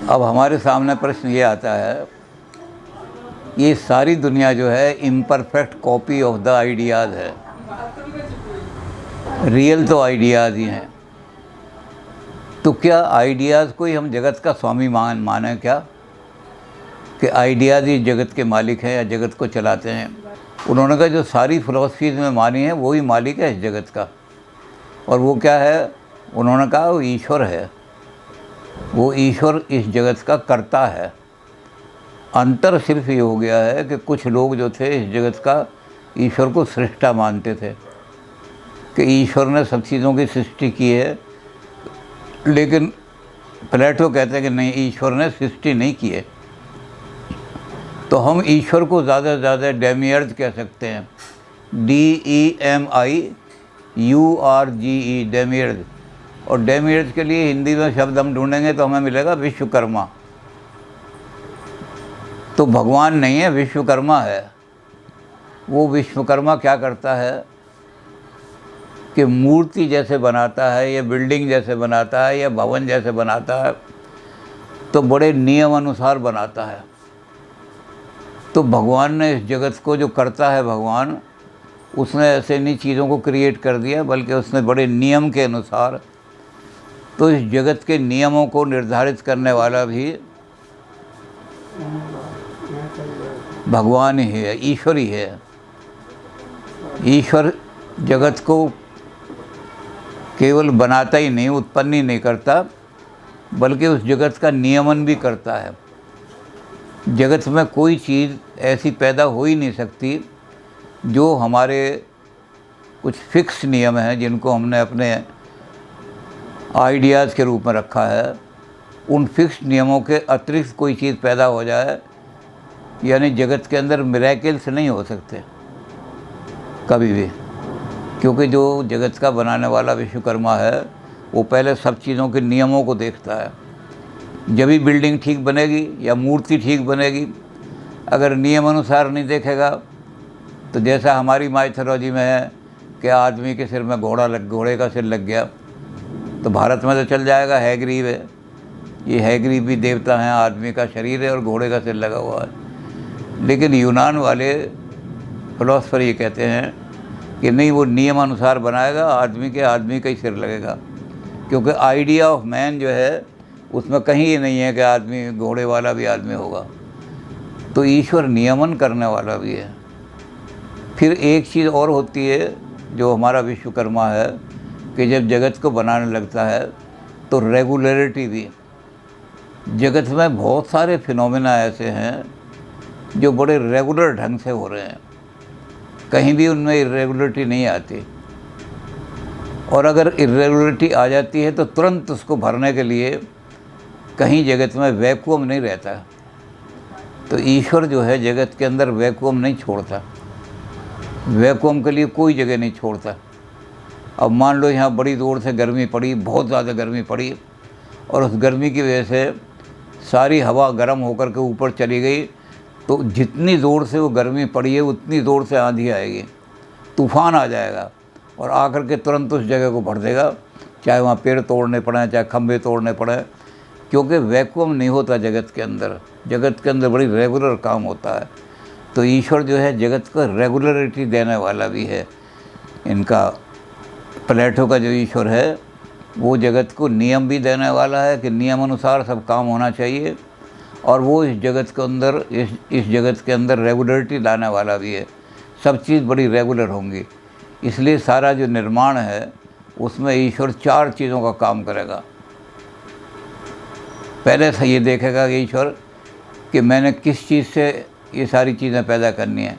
अब हमारे सामने प्रश्न ये आता है, ये सारी दुनिया जो है imperfect copy of the ideas है। रियल तो आइडियाज़ ही हैं। तो क्या आइडियाज़ को ही हम जगत का स्वामी माने क्या, कि आइडियाज़ ही जगत के मालिक हैं या जगत को चलाते हैं? उन्होंने कहा जो सारी फ़िलॉसफीज़ में मानी है वो ही मालिक है इस जगत का। और वो क्या है? उन्होंने कहा वो ईश्वर है। वो ईश्वर इस जगत का कर्ता है। अंतर सिर्फ ये हो गया है कि कुछ लोग जो थे इस जगत का ईश्वर को सृष्टा मानते थे कि ईश्वर ने सब चीज़ों की सृष्टि की है, लेकिन प्लेटो कहते हैं कि नहीं, ईश्वर ने सृष्टि नहीं की है। तो हम ईश्वर को ज़्यादा से ज़्यादा डेमियर्ज कह सकते हैं, DEMIURGE, डेमियर्ज। और डेमियर्ज के लिए हिंदी में शब्द हम ढूंढेंगे तो हमें मिलेगा विश्वकर्मा। तो भगवान नहीं है, विश्वकर्मा है। वो विश्वकर्मा क्या करता है कि मूर्ति जैसे बनाता है या बिल्डिंग जैसे बनाता है या भवन जैसे बनाता है, तो बड़े नियम अनुसार बनाता है। तो भगवान ने इस जगत को जो करता है, भगवान उसने ऐसे नहीं चीज़ों को क्रिएट कर दिया, बल्कि उसने बड़े नियम के अनुसार। तो इस जगत के नियमों को निर्धारित करने वाला भी भगवान ही है, ईश्वर ही है। ईश्वर जगत को केवल बनाता ही नहीं, उत्पन्न ही नहीं करता, बल्कि उस जगत का नियमन भी करता है। जगत में कोई चीज़ ऐसी पैदा हो ही नहीं सकती जो हमारे कुछ फिक्स नियम हैं जिनको हमने अपने आइडियाज़ के रूप में रखा है, उन फिक्स नियमों के अतिरिक्त कोई चीज़ पैदा हो जाए, यानी जगत के अंदर मिरेकल्स नहीं हो सकते कभी भी। क्योंकि जो जगत का बनाने वाला विश्वकर्मा है वो पहले सब चीज़ों के नियमों को देखता है। जब भी बिल्डिंग ठीक बनेगी या मूर्ति ठीक बनेगी, अगर नियम अनुसार नहीं देखेगा, तो जैसा हमारी माइथोलॉजी में है कि आदमी के सिर में घोड़े का सिर लग गया, तो भारत में तो चल जाएगा हैग्रीव है। ये हैग्रीव भी देवता हैं, आदमी का शरीर है और घोड़े का सिर लगा हुआ है। लेकिन यूनान वाले फिलोसफर ये कहते हैं कि नहीं, वो नियम अनुसार बनाएगा, आदमी का ही सिर लगेगा। क्योंकि आइडिया ऑफ मैन जो है उसमें कहीं ये नहीं है कि आदमी घोड़े वाला भी आदमी होगा। तो ईश्वर नियमन करने वाला भी है। फिर एक चीज़ और होती है जो हमारा विश्वकर्मा है, कि जब जगत को बनाने लगता है तो रेगुलरिटी भी। जगत में बहुत सारे फिनोमेना ऐसे हैं जो बड़े रेगुलर ढंग से हो रहे हैं, कहीं भी उनमें इरेगुलरिटी नहीं आती। और अगर इरेगुलरिटी आ जाती है तो तुरंत उसको भरने के लिए कहीं जगत में वैक्यूम नहीं रहता। तो ईश्वर जो है जगत के अंदर वैक्यूम नहीं छोड़ता, वैक्यूम के लिए कोई जगह नहीं छोड़ता। अब मान लो यहाँ बड़ी जोर से गर्मी पड़ी, बहुत ज़्यादा गर्मी पड़ी, और उस गर्मी की वजह से सारी हवा गर्म होकर के ऊपर चली गई, तो जितनी ज़ोर से वो गर्मी पड़ी है उतनी ज़ोर से आंधी आएगी, तूफ़ान आ जाएगा और आकर के तुरंत उस जगह को भर देगा, चाहे वहाँ पेड़ तोड़ने पड़े, चाहे खंभे तोड़ने पड़े। क्योंकि वैक्यूम नहीं होता जगत के अंदर। जगत के अंदर बड़ी रेगुलर काम होता है। तो ईश्वर जो है जगत को रेगुलरिटी देने वाला भी है। इनका प्लेटो का जो ईश्वर है वो जगत को नियम भी देने वाला है कि नियम अनुसार सब काम होना चाहिए, और वो इस जगत के अंदर रेगुलरिटी लाने वाला भी है। सब चीज़ बड़ी रेगुलर होंगी। इसलिए सारा जो निर्माण है उसमें ईश्वर 4 चीज़ों का काम करेगा। पहले से ये देखेगा कि ईश्वर कि मैंने किस चीज़ से ये सारी चीज़ें पैदा करनी है।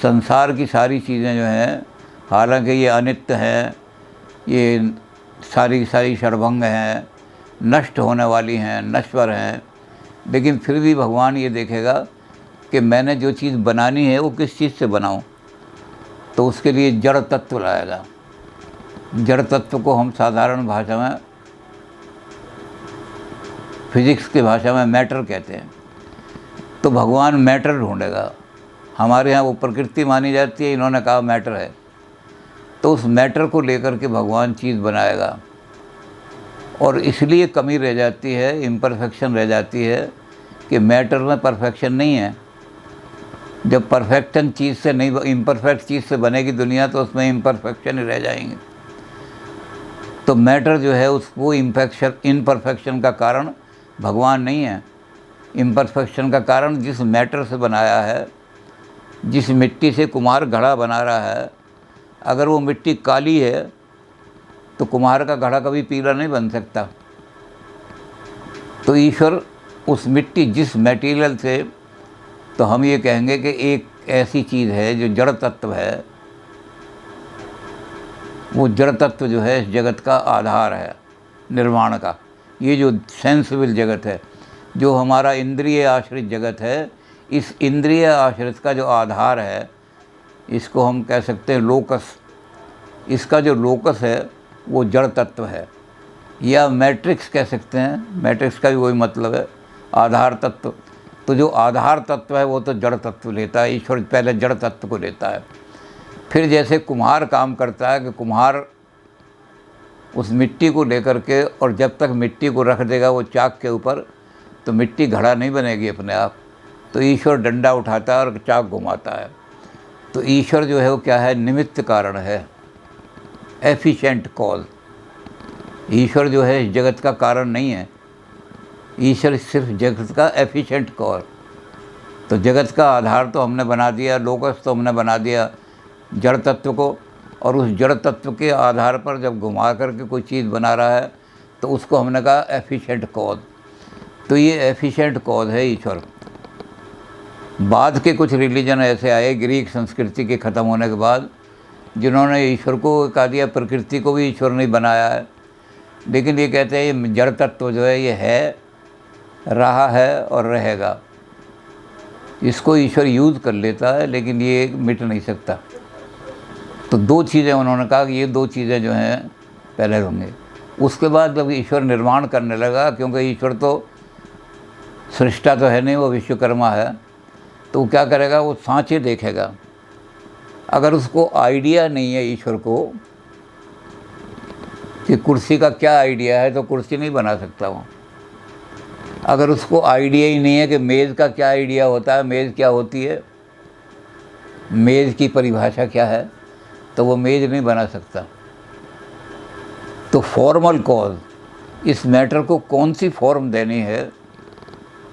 संसार की सारी चीज़ें जो हैं, हालांकि ये अनित्य हैं, ये सारी क्षणभंग हैं, नष्ट होने वाली हैं, नश्वर हैं, लेकिन फिर भी भगवान ये देखेगा कि मैंने जो चीज़ बनानी है वो किस चीज़ से बनाऊं। तो उसके लिए जड़ तत्व लाएगा। जड़ तत्व को हम साधारण भाषा में, फिजिक्स की भाषा में मैटर कहते हैं। तो भगवान मैटर ढूंढेगा। हमारे यहाँ वो प्रकृति मानी जाती है, इन्होंने कहा मैटर है। तो उस मैटर को लेकर के भगवान चीज़ बनाएगा। और इसलिए कमी रह जाती है, इम्परफेक्शन रह जाती है कि मैटर में परफेक्शन नहीं है। जब परफेक्शन चीज़ से नहीं, इम्परफेक्ट चीज़ से बनेगी दुनिया, तो उसमें इम्परफेक्शन ही रह जाएंगे। तो मैटर जो है उसको इम्परफेक्शन का कारण भगवान नहीं है। इम्परफेक्शन का कारण जिस मैटर से बनाया है, जिस मिट्टी से कुम्हार घड़ा बना रहा है, अगर वो मिट्टी काली है तो कुम्हार का घड़ा कभी पीला नहीं बन सकता। तो ईश्वर उस मिट्टी, जिस मटेरियल से, तो हम ये कहेंगे कि एक ऐसी चीज़ है जो जड़ तत्व है, वो जड़ तत्व जो है इस जगत का आधार है निर्माण का। ये जो सेंसिबल जगत है, जो हमारा इंद्रिय आश्रित जगत है, इस इंद्रिय आश्रित का जो आधार है, इसको हम कह सकते हैं लोकस। इसका जो लोकस है वो जड़ तत्व है, या मैट्रिक्स कह सकते हैं। मैट्रिक्स का भी वही मतलब है, आधार तत्व। तो जो आधार तत्व है वो तो जड़ तत्व लेता है। ईश्वर पहले जड़ तत्व को लेता है, फिर जैसे कुम्हार काम करता है कि कुम्हार उस मिट्टी को लेकर के, और जब तक मिट्टी को रख देगा वो चाक के ऊपर, तो मिट्टी घड़ा नहीं बनेगी अपने आप। तो ईश्वर डंडा उठाता है और चाक घुमाता है। तो ईश्वर जो है वो क्या है, निमित्त कारण है, एफिशिएंट कॉज। ईश्वर जो है इस जगत का कारण नहीं है, ईश्वर सिर्फ जगत का एफिशिएंट कॉज। तो जगत का आधार तो हमने बना दिया, लोकस तो हमने बना दिया जड़ तत्व को, और उस जड़ तत्व के आधार पर जब घुमा करके कोई चीज़ बना रहा है तो उसको हमने कहा एफिशिएंट कॉज। तो ये एफिशिएंट कॉज है ईश्वर। बाद के कुछ रिलीजन ऐसे आए ग्रीक संस्कृति के ख़त्म होने के बाद, जिन्होंने ईश्वर को कहा दिया, प्रकृति को भी ईश्वर ने बनाया है। लेकिन ये कहते हैं ये जड़ तत्व जो है ये है, रहा है और रहेगा। इसको ईश्वर यूज़ कर लेता है, लेकिन ये मिट नहीं सकता। तो दो चीज़ें उन्होंने कहा कि ये दो चीज़ें जो हैं पहले होंगे। उसके बाद जब ईश्वर निर्माण करने लगा, क्योंकि ईश्वर तो सृष्टा तो है नहीं, वो विश्वकर्मा है, तो वो क्या करेगा, वो सांचे देखेगा। अगर उसको आइडिया नहीं है ईश्वर को कि कुर्सी का क्या आइडिया है, तो कुर्सी नहीं बना सकता वो। अगर उसको आइडिया ही नहीं है कि मेज़ का क्या आइडिया होता है, मेज़ क्या होती है, मेज़ की परिभाषा क्या है, तो वो मेज़ नहीं बना सकता। तो फॉर्मल कॉज, इस मैटर को कौन सी फॉर्म देनी है,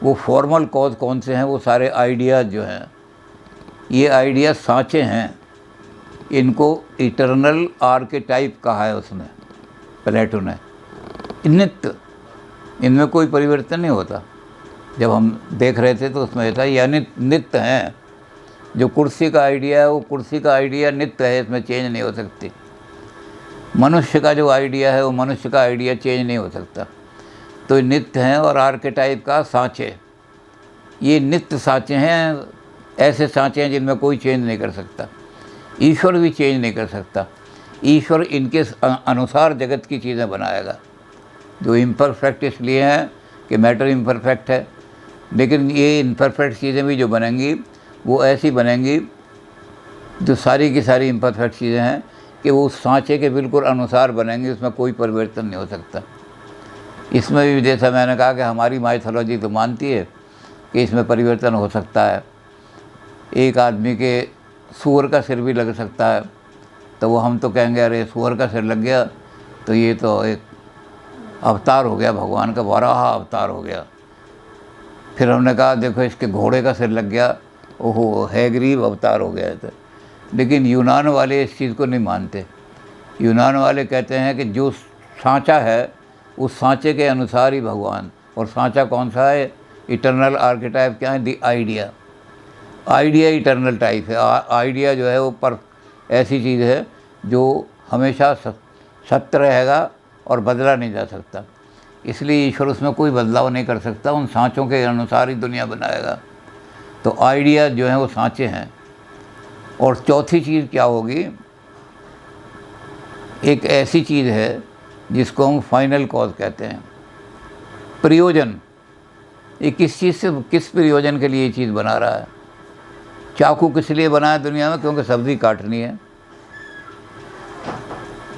वो फॉर्मल कॉज कौन से हैं, वो सारे आइडियाज़ जो हैं, ये आइडिया सांचे हैं। इनको इटर्नल आर्केटाइप कहा है उसने, प्लेटो ने। नित्य, इनमें कोई परिवर्तन नहीं होता। जब हम देख रहे थे तो उसमें था यानी नित्य हैं। जो कुर्सी का आइडिया है वो कुर्सी का आइडिया नित्य है, इसमें चेंज नहीं हो सकती। मनुष्य का जो आइडिया है वो मनुष्य का आइडिया चेंज नहीं हो सकता। तो ये नित्य हैं। और आर्केटाइप का सांचे, ये नित्य सांचे हैं, ऐसे सांचे हैं जिनमें कोई चेंज नहीं कर सकता। ईश्वर भी चेंज नहीं कर सकता। ईश्वर इनके अनुसार जगत की चीज़ें बनाएगा। जो इम्परफेक्ट इसलिए हैं कि मैटर इम्परफेक्ट है, लेकिन ये इम्परफेक्ट चीज़ें भी जो बनेंगी वो ऐसी बनेंगी, जो सारी की सारी इम्परफेक्ट चीज़ें हैं, कि वो उस सांचे के बिल्कुल अनुसार बनेंगी, उसमें कोई परिवर्तन नहीं हो सकता। इसमें भी जैसा मैंने कहा कि हमारी माइथोलॉजी तो मानती है कि इसमें परिवर्तन हो सकता है। एक आदमी के सूअर का सिर भी लग सकता है, तो वो हम तो कहेंगे अरे सूअर का सिर लग गया तो ये तो एक अवतार हो गया, भगवान का वराह अवतार हो गया। फिर हमने कहा देखो इसके घोड़े का सिर लग गया, ओहो हैग्रीव अवतार हो गया। तो लेकिन यूनान वाले इस चीज़ को नहीं मानते। यूनान वाले कहते हैं कि जो सांचा है उस सांचे के अनुसार ही भगवान। और सांचा कौन सा है, इटर्नल आर्केटाइप क्या है, the idea. Idea eternal type है। आइडिया जो है वो पर ऐसी चीज़ है जो हमेशा सत्य रहेगा और बदला नहीं जा सकता। इसलिए ईश्वर उसमें कोई बदलाव नहीं कर सकता, उन सांचों के अनुसार ही दुनिया बनाएगा। तो आइडिया जो है वो सांचे हैं। और चौथी चीज़ क्या होगी, एक ऐसी चीज़ है जिसको हम फाइनल कॉज कहते हैं, प्रयोजन। ये किस चीज़ से, किस प्रयोजन के लिए ये चीज़ बना रहा है। चाकू किस लिए बना है दुनिया में, क्योंकि सब्ज़ी काटनी है।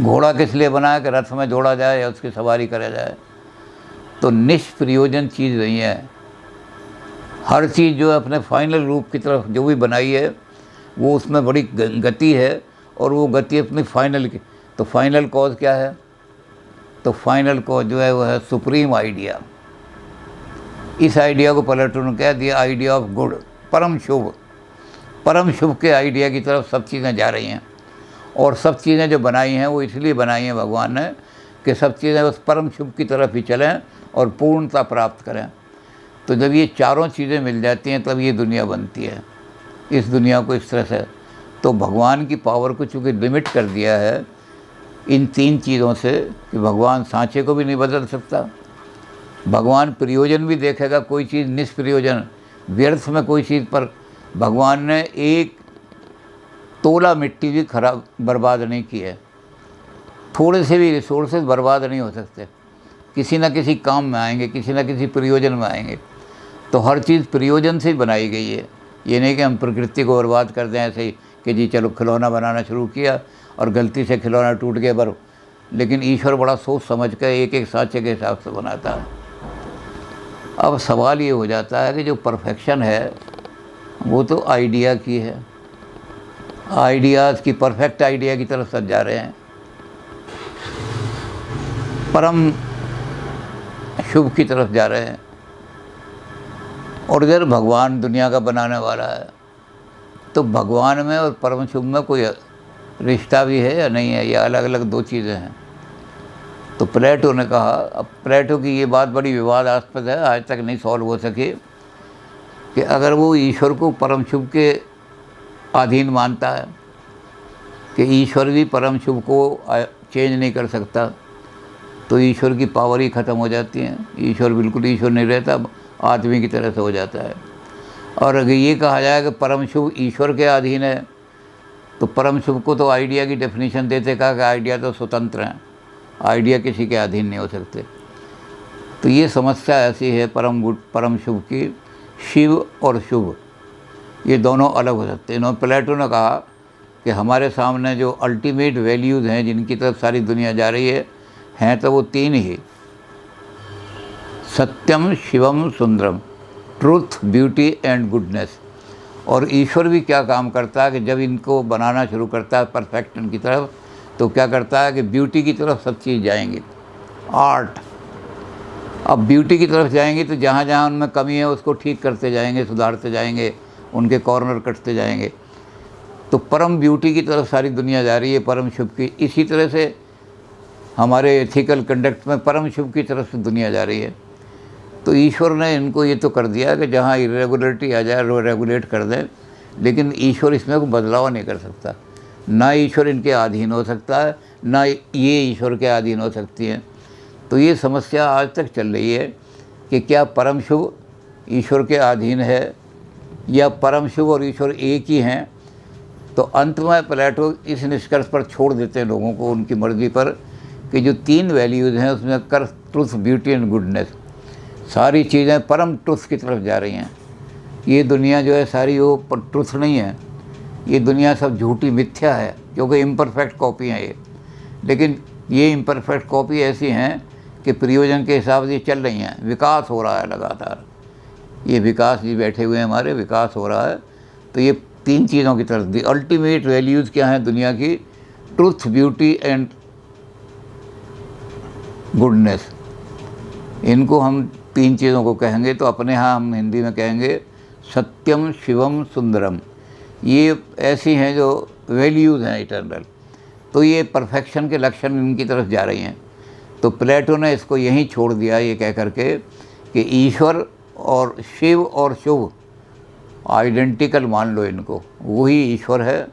घोड़ा किस लिए बना है कि रथ में जोड़ा जाए या उसकी सवारी करा जाए। तो निष्प्रयोजन चीज़ नहीं है। हर चीज़ जो है अपने फाइनल रूप की तरफ जो भी बनाई है वो उसमें बड़ी गति है, और वो गति अपनी फाइनल की। तो फाइनल कॉज क्या है? तो फाइनल कॉज जो है वो है सुप्रीम आइडिया। इस आइडिया को प्लेटो ने कह दिया आइडिया ऑफ गुड, परम शुभ। परम शुभ के आइडिया की तरफ सब चीज़ें जा रही हैं, और सब चीज़ें जो बनाई हैं वो इसलिए बनाई हैं भगवान ने कि सब चीज़ें उस परम शुभ की तरफ ही चलें और पूर्णता प्राप्त करें। तो जब ये चारों चीज़ें मिल जाती हैं तब ये दुनिया बनती है। इस दुनिया को इस तरह से, तो भगवान की पावर को चूँकि लिमिट कर दिया है इन तीन चीज़ों से कि भगवान सांचे को भी नहीं बदल सकता, भगवान प्रयोजन भी देखेगा, कोई चीज़ निष्प्रयोजन व्यर्थ में कोई चीज़ पर भगवान ने एक तोला मिट्टी भी खराब बर्बाद नहीं की है। थोड़े से भी रिसोर्सेज बर्बाद नहीं हो सकते, किसी न किसी काम में आएंगे, किसी न किसी प्रयोजन में आएंगे। तो हर चीज़ प्रयोजन से ही बनाई गई है। ये नहीं कि हम प्रकृति को बर्बाद कर दें ऐसे ही कि जी चलो खिलौना बनाना शुरू किया और गलती से खिलौना टूट गया पर, लेकिन ईश्वर बड़ा सोच समझ कर एक एक सांचे के हिसाब से बनाता है। अब सवाल ये हो जाता है कि जो परफेक्शन है वो तो आइडिया की है, आइडियाज़ की परफेक्ट आइडिया की तरफ सब जा रहे हैं, परम शुभ की तरफ जा रहे हैं, और इधर भगवान दुनिया का बनाने वाला है। तो भगवान में और परम शुभ में कोई रिश्ता भी है या नहीं है, या अलग अलग दो चीज़ें हैं। तो प्लेटो ने कहा, अब प्लेटो की ये बात बड़ी विवादास्पद है, आज तक नहीं सॉल्व हो सके कि अगर वो ईश्वर को परम शुभ के अधीन मानता है कि ईश्वर भी परम शुभ को चेंज नहीं कर सकता, तो ईश्वर की पावर ही ख़त्म हो जाती है। ईश्वर बिल्कुल ईश्वर नहीं रहता, आदमी की तरह से हो जाता है। और अगर ये कहा जाए कि परम शुभ ईश्वर के अधीन है, तो परम शुभ को तो आइडिया की डेफिनेशन देते कहा कि आइडिया तो स्वतंत्र हैं, आइडिया किसी के अधीन नहीं हो सकते। तो ये समस्या ऐसी है परम शुभ की, शिव और शुभ ये दोनों अलग हो सकते हैं। इन्होंने प्लेटो ने कहा कि हमारे सामने जो अल्टीमेट वैल्यूज़ हैं जिनकी तरफ सारी दुनिया जा रही है, हैं तो वो तीन ही, सत्यम शिवम सुंदरम, ट्रूथ ब्यूटी एंड गुडनेस। और ईश्वर भी क्या काम करता है कि जब इनको बनाना शुरू करता है परफेक्शन की तरफ, तो क्या करता है कि ब्यूटी की तरफ सब चीज़ जाएंगी, आर्ट। अब ब्यूटी की तरफ जाएंगी तो जहाँ जहाँ उनमें कमी है उसको ठीक करते जाएंगे, सुधारते जाएंगे, उनके कॉर्नर कटते जाएंगे। तो परम ब्यूटी की तरफ सारी दुनिया जा रही है, परम शुभ की। इसी तरह से हमारे एथिकल कंडक्ट में परम शुभ की तरफ से दुनिया जा रही है। तो ईश्वर ने इनको ये तो कर दिया कि जहाँ इरेगुलरिटी आ जाए वो रेगुलेट कर दें, लेकिन ईश्वर इसमें कोई बदलाव नहीं कर सकता। ना ईश्वर इनके अधीन हो सकता है, ना ये ईश्वर के अधीन हो सकती हैं। तो ये समस्या आज तक चल रही है कि क्या परम शुभ ईश्वर के अधीन है या परम शुभ और ईश्वर एक ही हैं। तो अंत में प्लेटो इस निष्कर्ष पर छोड़ देते हैं लोगों को उनकी मर्ज़ी पर कि जो तीन वैल्यूज़ हैं उसमें कर, ट्रुथ, ब्यूटी एंड गुडनेस, सारी चीज़ें परम ट्रुथ की तरफ जा रही हैं। ये दुनिया जो है सारी वो ट्रुथ नहीं है, ये दुनिया सब झूठी मिथ्या है, क्योंकि इम्परफेक्ट कॉपी हैं ये। लेकिन ये इम्परफेक्ट कॉपी ऐसी हैं कि प्रयोजन के हिसाब से चल रही हैं, विकास हो रहा है लगातार। ये विकास जी बैठे हुए हैं हमारे, विकास हो रहा है। तो ये तीन चीज़ों की तरफ दी अल्टीमेट वैल्यूज़ क्या हैं दुनिया की, ट्रुथ, ब्यूटी एंड गुडनेस। इनको हम तीन चीज़ों को कहेंगे तो अपने यहाँ हम हिंदी में कहेंगे सत्यम शिवम सुंदरम। ये ऐसी हैं जो वैल्यूज़ हैं इटर्नल। तो ये परफेक्शन के लक्षण इनकी तरफ जा रही हैं। तो प्लेटो ने इसको यहीं छोड़ दिया ये कह करके कि ईश्वर और शिव और शुभ आइडेंटिकल मान लो इनको, वही ईश्वर है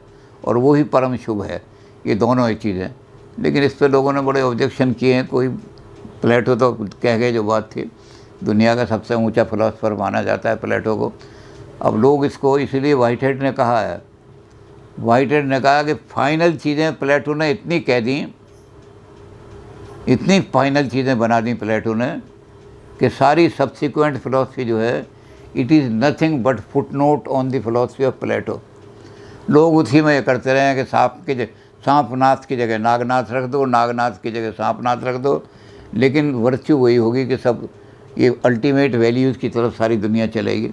और वही परम शुभ है, ये दोनों ही चीज़ें। लेकिन इस पर लोगों ने बड़े ऑब्जेक्शन किए हैं। कोई प्लेटो तो कह गए जो बात थी, दुनिया का सबसे ऊंचा फिलोसफर माना जाता है प्लेटो को। अब लोग इसको इसलिए व्हाइटहेड ने कहा है, व्हाइटहेड ने कहा कि फाइनल चीज़ें प्लेटो ने इतनी कह दी, इतनी फाइनल चीज़ें बना दी प्लेटो ने कि सारी सब्सिक्वेंट फिलोसफी जो है it is nothing but footnote on the philosophy of Plato. लोग उसी में ये करते रहे हैं कि सांपनाथ की जगह नागनाथ रख दो, नागनाथ की जगह सांपनाथ रख दो, लेकिन वर्च्यू वही होगी कि सब ये अल्टीमेट वैल्यूज़ की तरफ सारी दुनिया चलेगी।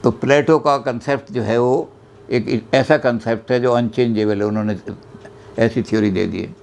तो प्लेटो का कंसेप्ट जो है वो एक ऐसा कंसेप्ट है जो अनचेंजेबल है, उन्होंने ऐसी थ्योरी दे दी है।